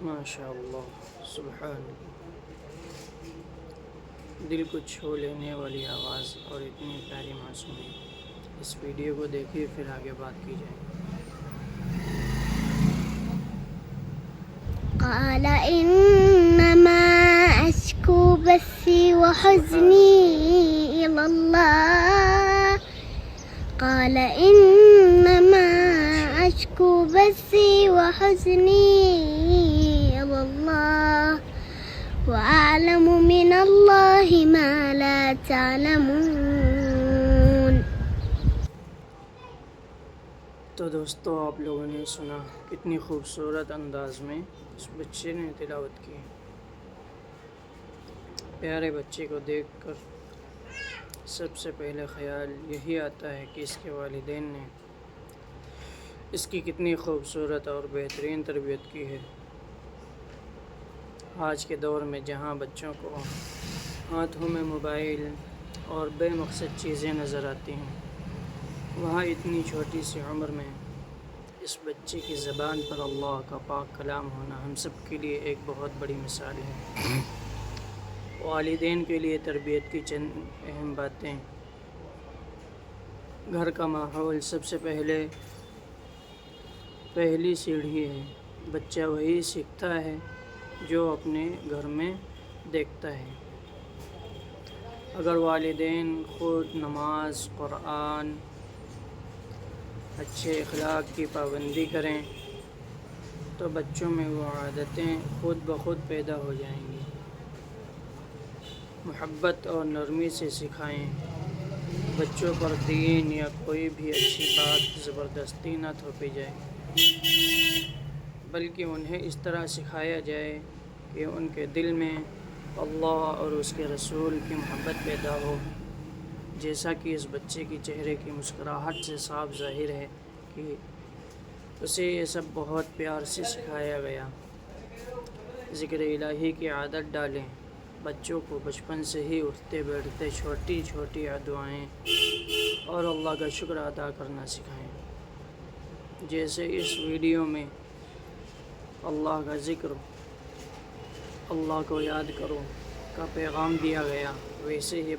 ماشاء اللہ، سبحان اللہ، دل کو چھو لینے والی آواز اور اتنی پیاری معصومی۔ اس ویڈیو کو دیکھیے پھر آگے بات کی جائے۔ قال إنما أشكو بثي وحزني إلى الله قال إنما أشكو بثي وحزني إلى الله وأعلم من الله ما لا تعلمون۔ تو دوستو، آپ لوگوں نے سنا کتنی خوبصورت انداز میں اس بچے نے تلاوت کی۔ پیارے بچے کو دیکھ کر سب سے پہلے خیال یہی آتا ہے کہ اس کے والدین نے اس کی کتنی خوبصورت اور بہترین تربیت کی ہے۔ آج کے دور میں جہاں بچوں کو ہاتھوں میں موبائل اور بے مقصد چیزیں نظر آتی ہیں، وہاں اتنی چھوٹی سی عمر میں اس بچے کی زبان پر اللہ کا پاک کلام ہونا ہم سب کے لیے ایک بہت بڑی مثال ہے۔ والدین کے لیے تربیت کی چند اہم باتیں۔ گھر کا ماحول سب سے پہلی سیڑھی ہے۔ بچہ وہی سیکھتا ہے جو اپنے گھر میں دیکھتا ہے۔ اگر والدین خود نماز، قرآن، اچھے اخلاق کی پابندی کریں تو بچوں میں وہ عادتیں خود بخود پیدا ہو جائیں گی۔ محبت اور نرمی سے سکھائیں۔ بچوں پر دین یا کوئی بھی اچھی بات زبردستی نہ تھوپی جائے، بلکہ انہیں اس طرح سکھایا جائے کہ ان کے دل میں اللہ اور اس کے رسول کی محبت پیدا ہو، جیسا کہ اس بچے کی چہرے کی مسکراہٹ سے صاف ظاہر ہے کہ اسے یہ سب بہت پیار سے سکھایا گیا۔ ذکر الہی کی عادت ڈالیں۔ بچوں کو بچپن سے ہی اٹھتے بیٹھتے چھوٹی چھوٹی دعائیں اور اللہ کا شکر ادا کرنا سکھائیں۔ جیسے اس ویڈیو میں اللہ کا ذکر، اللہ کو یاد کرو کا پیغام دیا گیا، ویسے ہی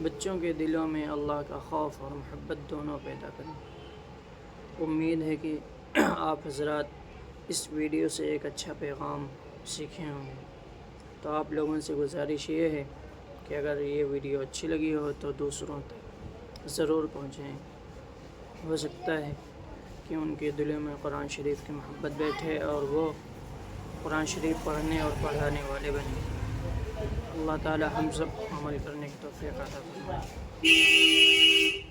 بچوں کے دلوں میں اللہ کا خوف اور محبت دونوں پیدا کریں۔ امید ہے کہ آپ حضرات اس ویڈیو سے ایک اچھا پیغام سیکھے ہوں گے۔ تو آپ لوگوں سے گزارش یہ ہے کہ اگر یہ ویڈیو اچھی لگی ہو تو دوسروں تک ضرور پہنچائیں۔ ہو سکتا ہے کہ ان کے دلوں میں قرآن شریف کی محبت بیٹھے اور وہ قرآن شریف پڑھنے اور پڑھانے والے بنیں۔ اللہ تعالی ہم سب کو عمل کرنے کی توفیق عطا فرمائے۔